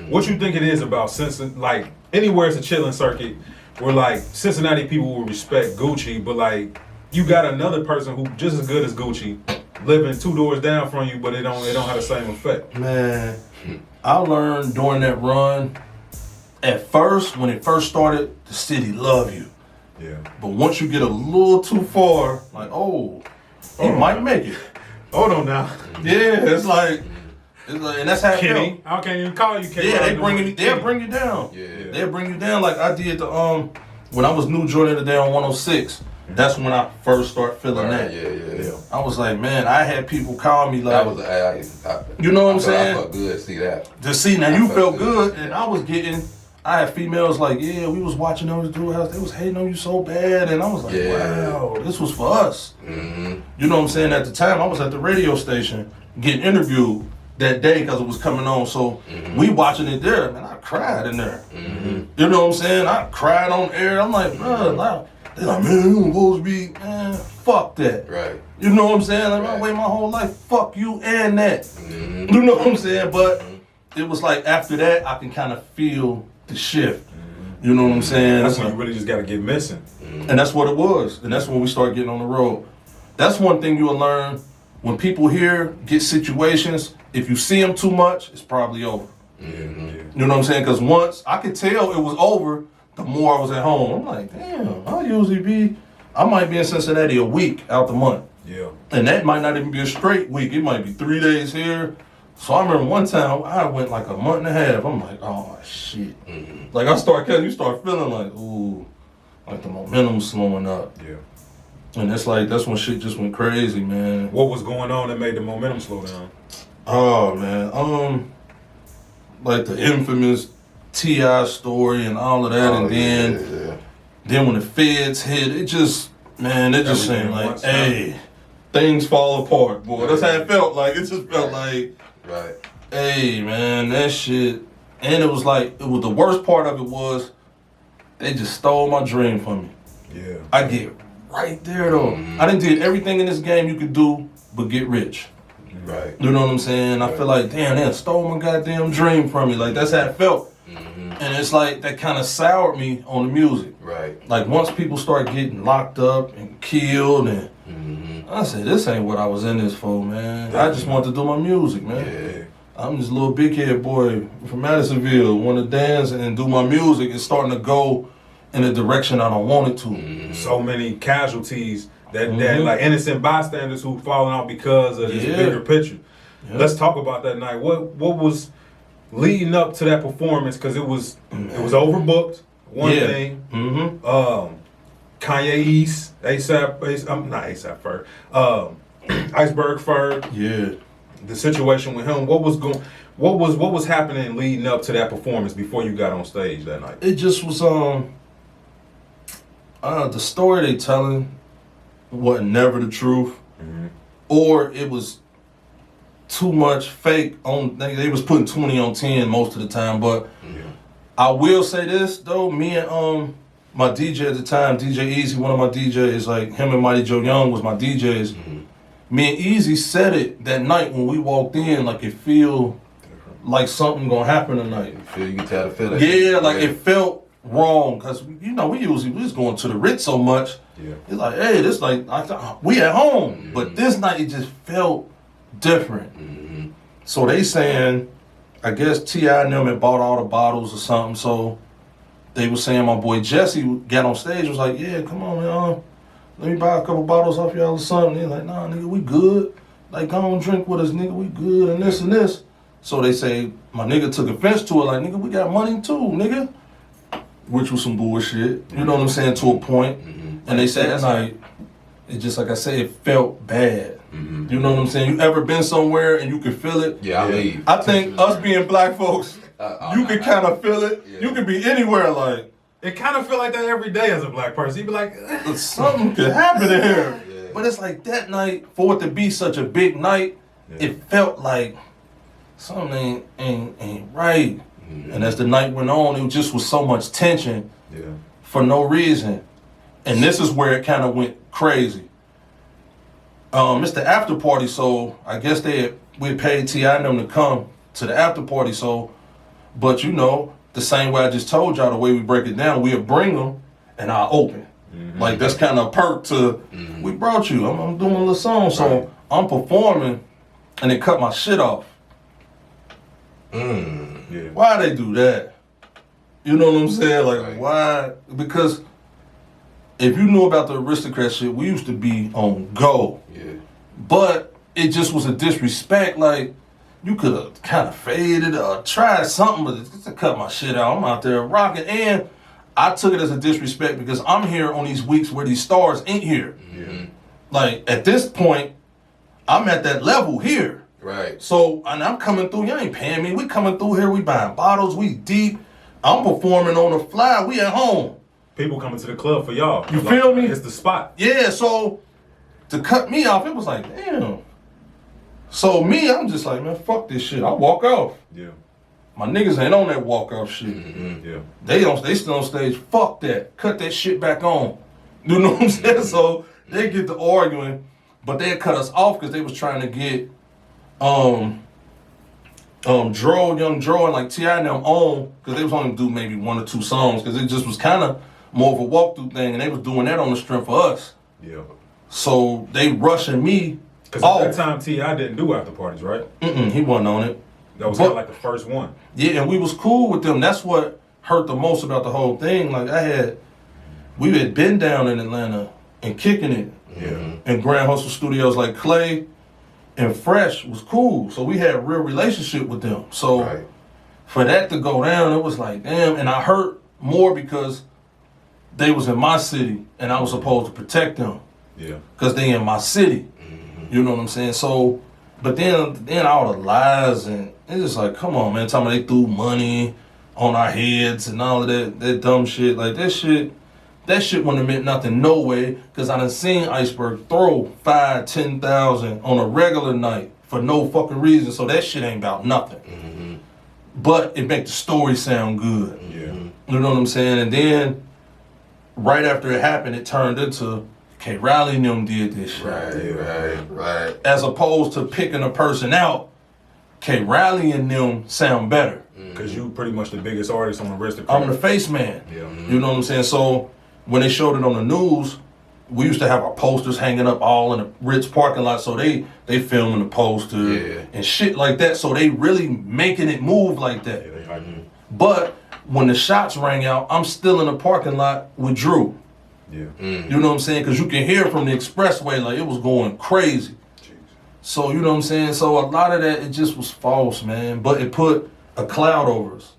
What you think it is about Cincinnati? Like anywhere it's a chilling circuit, where like Cincinnati people will respect Gucci, but like you got another person who just as good as Gucci, living 2 doors down from you, but it don't have the same effect. Man, I learned during that run. At first, when it first started, the city love you. Yeah. But once you get a little too far, like, he might make it. Hold on now. Yeah, it's like, and that's how it Kenny. felt. I can't even call you Kenny. Yeah, they'll bring you down. Yeah. They'll bring you down like I did when I was new Jordan today on 106. That's when I first started feeling that. Yeah. I was like, man, I had people call me like, That was you know what I'm saying? I felt good to see that. To see now you felt good, and I had females like, yeah, we was watching those dude house. They was hating on you so bad, and I was like, wow, this was for us. Mm-hmm. You know what I'm saying? At the time, I was at the radio station getting interviewed that day because it was coming on. So we watching it there, man. I cried in there. Mm-hmm. You know what I'm saying? I cried on air. I'm like, bro, they're like, man, you supposed to be, man, fuck that. Right. You know what I'm saying? Like, I wait my whole life, fuck you and that. You know what I'm saying? But it was like after that, I can kind of feel the shift. You know what I'm saying? That's when you really just got to get missing. And that's what it was. And that's when we start getting on the road. That's one thing you'll learn. When people here get situations, if you see them too much, it's probably over. Mm-hmm. You know what I'm saying? Because once I could tell it was over, the more I was at home. I'm like, damn, I might be in Cincinnati a week out the month. Yeah. And that might not even be a straight week. It might be 3 days here. So I remember one time I went like a month and a half. I'm like, oh shit. Like you start feeling like, ooh, like the momentum's slowing up. Yeah. And that's when shit just went crazy, man. What was going on that made the momentum slow down? Oh man, like the infamous T.I. story and all of that, then when the feds hit, it just seemed like, hey, things fall apart, boy. That's how it felt like. It just felt like, hey, man, that shit. And it was the worst part of it was, they just stole my dream from me. Yeah. I get right there though. I done did everything in this game you could do but get rich. Right. You know what I'm saying? I feel like, damn, they stole my goddamn dream from me. Like, that's how it felt. And it's like, that kind of soured me on the music. Right. Like, once people start getting locked up and killed, and I said, this ain't what I was in this for, man. I just want to do my music, man. Yeah. I'm this little big head boy from Madisonville, want to dance and do my music. It's starting to go in a direction I don't want it to. So many casualties that like innocent bystanders who falling out because of this bigger picture. Yeah. Let's talk about that night. What was leading up to that performance? Because it was overbooked. One thing. Kanye East, I'm not ASAP Ferg. Iceberg Ferg. Yeah. The situation with him. What was happening leading up to that performance before you got on stage that night? It just was the story they telling wasn't never the truth, or it was too much fake on. They was putting 20 on 10 most of the time. But I will say this though, me and my DJ at the time, DJ Easy, one of my DJs, like him and Mighty Joe Young was my DJs. Me and Easy said it that night when we walked in, like it feel like something gonna happen tonight. You can tell the feeling. Yeah, like it felt wrong, cause we was going to the Ritz so much. Yeah. It's like, hey, this like we at home, but this night it just felt different. So they saying, I guess T.I. and them had bought all the bottles or something. So they was saying my boy Jesse got on stage, was like, yeah, come on, man, let me buy a couple bottles off y'all or something. They're like, nah, nigga, we good. Like, go on, drink with us, nigga, we good, and this and this. So they say, my nigga took offense to it, like, nigga, we got money too, nigga. Which was some bullshit, you know what I'm saying, to a point. And they said that night, it just, like I said, it felt bad. You know what I'm saying? You ever been somewhere and you can feel it? Yeah, I leave. I think us being black folks, you can kind of feel it. Yeah. You can be anywhere, like. It kind of feel like that every day as a black person. You be like, something could happen in here. Yeah. But it's like that night, for it to be such a big night, it felt like something ain't right. And as the night went on, it just was so much tension for no reason. And this is where it kind of went crazy. It's the after party, so I guess we paid T.I. and them to come to the after party. So But you know, the same way I just told y'all, the way we break it down, we'll bring them and I'll open. Like that's kind of a perk to, we brought you, I'm doing a little song, so I'm performing and they cut my shit off. Yeah. Why they do that? You know what I'm saying? Like why? Because if you knew about the Aristocrat shit, we used to be on go. Yeah. But it just was a disrespect. Like, you could have kind of faded or tried something, but just to cut my shit out. I'm out there rocking. And I took it as a disrespect because I'm here on these weeks where these stars ain't here. Mm-hmm. Like, at this point, I'm at that level here. Right. So, and I'm coming through. Y'all ain't paying me. We coming through here. We buying bottles. We deep. I'm performing on the fly. We at home. People coming to the club for y'all. You feel me? It's the spot. Yeah, so to cut me off, it was like, damn. So me, I'm just like, man, fuck this shit. I walk off. Yeah. My niggas ain't on that walk off shit. Yeah. They still on stage. Fuck that. Cut that shit back on. You know what I'm saying? So they get to arguing, but they cut us off because they was trying to get Young Dro and like T.I. and them on, because they was only do maybe 1 or 2 songs, because it just was kind of more of a walkthrough thing, and they was doing that on the strength for us. Yeah. So they rushing me Because off. at that time, T.I. didn't do after parties, right? He wasn't on it. That was kind of like the first one. Yeah, and we was cool with them. That's what hurt the most about the whole thing. Like we had been down in Atlanta and kicking it. Yeah. In Grand Hustle Studios, like Clay and Fresh was cool. So we had a real relationship with them. So for that to go down, it was like, damn. And I hurt more because they was in my city and I was supposed to protect them. Yeah. Because they in my city. You know what I'm saying? So, but then all the lies and it's just like, come on, man. Talking about they threw money on our heads and all of that dumb shit. Like that shit wouldn't have meant nothing, no way. Because I done seen Iceberg throw 5,000-10,000 on a regular night for no fucking reason. So that shit ain't about nothing. But it make the story sound good. Yeah. You know what I'm saying? And then right after it happened, it turned into K. Riley and them did this shit. Right. As opposed to picking a person out, K. Riley and them sound better. Because you pretty much the biggest artist on Aristocrat. I'm the face man. Yeah. You know what I'm saying? So when they showed it on the news, we used to have our posters hanging up all in the Ritz parking lot. So they filming the poster and shit like that. So they really making it move like that. Yeah, But when the shots rang out, I'm still in the parking lot with Drew. Yeah. You know what I'm saying? Because you can hear from the expressway, like it was going crazy. So, you know what I'm saying? So a lot of that, it just was false, man. But it put a cloud over us.